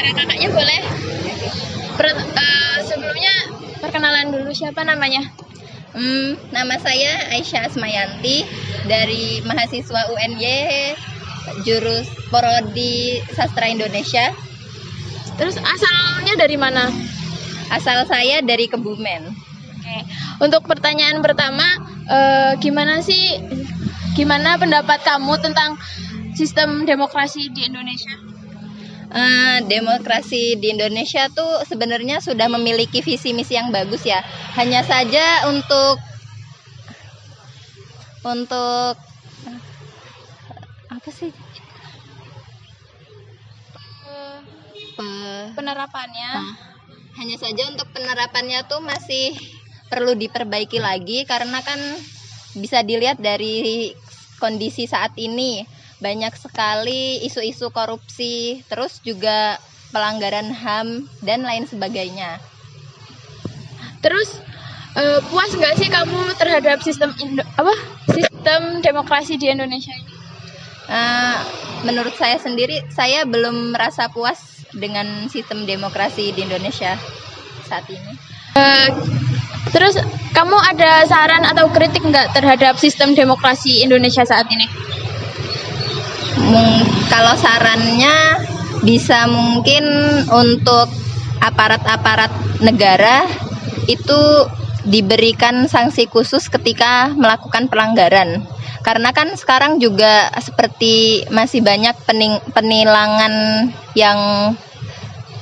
wawancara kakaknya boleh? Sebelumnya perkenalan dulu, siapa namanya? Nama saya Aisyah Asmayanti dari mahasiswa UNY jurus Prodi Sastra Indonesia. Terus asalnya dari mana? Asal saya dari Kebumen. Oke. Untuk pertanyaan pertama, gimana pendapat kamu tentang sistem demokrasi di Indonesia? Demokrasi di Indonesia tuh sebenarnya sudah memiliki visi misi yang bagus ya. Hanya saja untuk apa sih? Penerapannya. Hanya saja untuk penerapannya tuh masih perlu diperbaiki lagi karena kan bisa dilihat dari kondisi saat ini banyak sekali isu-isu korupsi, terus juga pelanggaran HAM dan lain sebagainya. Terus puas nggak sih kamu terhadap sistem demokrasi di Indonesia ini? Menurut saya sendiri, saya belum merasa puas dengan sistem demokrasi di Indonesia saat ini. Terus kamu ada saran atau kritik nggak terhadap sistem demokrasi Indonesia saat ini? Kalau sarannya bisa mungkin untuk aparat-aparat negara itu diberikan sanksi khusus ketika melakukan pelanggaran. Karena kan sekarang juga seperti masih banyak penilangan yang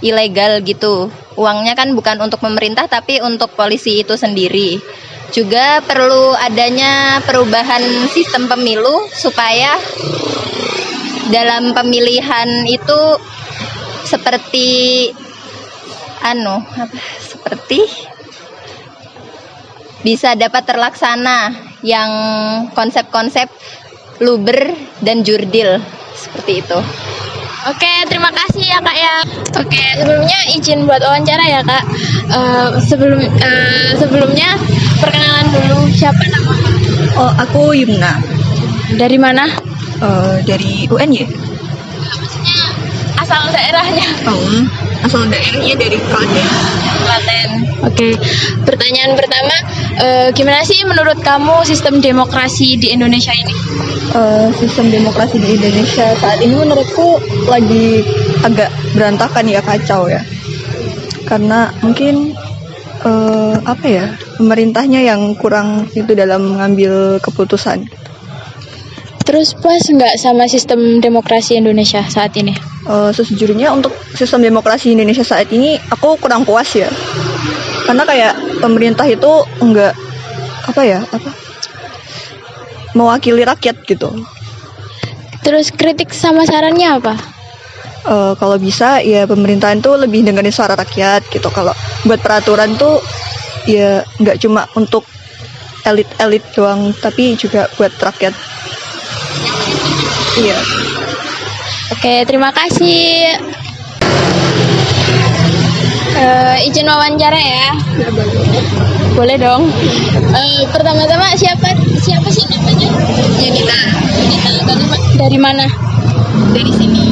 ilegal gitu. Uangnya kan bukan untuk pemerintah tapi untuk polisi itu sendiri. Juga perlu adanya perubahan sistem pemilu supaya dalam pemilihan itu seperti bisa dapat terlaksana yang konsep-konsep luber dan jurdil seperti itu. Oke, terima kasih ya Kak ya. Oke, sebelumnya izin buat wawancara ya Kak. Sebelumnya perkenalan dulu, siapa nama? Oh, aku Yumna. Dari mana? Dari UNY. Maksudnya asal daerahnya? Asal daerahnya dari Klaten. Oke, pertanyaan pertama, gimana sih menurut kamu sistem demokrasi di Indonesia ini? Sistem demokrasi di Indonesia saat ini menurutku lagi agak berantakan ya, kacau ya. Karena mungkin pemerintahnya yang kurang itu dalam mengambil keputusan. Terus puas nggak sama sistem demokrasi Indonesia saat ini? Sejujurnya untuk sistem demokrasi Indonesia saat ini aku kurang puas ya. Karena kayak pemerintah itu enggak mewakili rakyat gitu. Terus kritik sama sarannya apa? Kalau bisa ya pemerintahan tuh lebih dengerin suara rakyat gitu. Kalau buat peraturan tuh ya nggak cuma untuk elit-elit doang, tapi juga buat rakyat. Iya. Oke, terima kasih. Izin wawancara ya. Boleh dong. Pertama-tama siapa sih namanya? Yanita. Dari mana? Dari sini.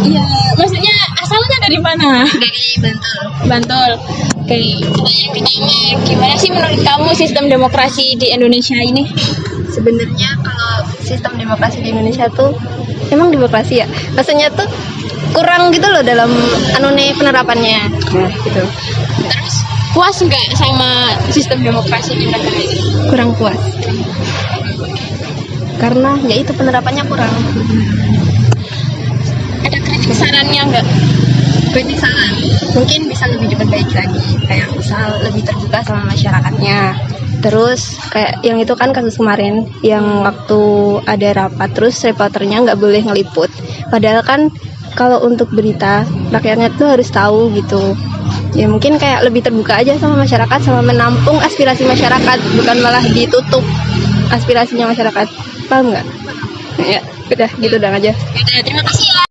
Iya, maksudnya asalnya dari mana? Dari Bantul. Bantul. Oke, pertanyaan pertama, gimana sih menurut kamu sistem demokrasi di Indonesia ini? Sebenarnya kalau sistem demokrasi di Indonesia tuh emang demokrasi ya, rasanya tuh kurang gitu loh dalam penerapannya. Nah, gitu. Terus puas nggak sama sistem demokrasi di negara ini? Kurang puas. Karena ya itu penerapannya kurang. Ada kritik sarannya nggak? Kritik saran mungkin bisa lebih diperbaiki lagi, kayak misal lebih terbuka sama masyarakatnya. Terus kayak yang itu kan kasus kemarin yang waktu ada rapat terus reporternya nggak boleh ngeliput, padahal kan kalau untuk berita rakyatnya tuh harus tahu gitu ya. Mungkin kayak lebih terbuka aja sama masyarakat, sama menampung aspirasi masyarakat, bukan malah ditutup aspirasinya masyarakat. Paham nggak? Ya udah gitu dong aja. Terima kasih ya.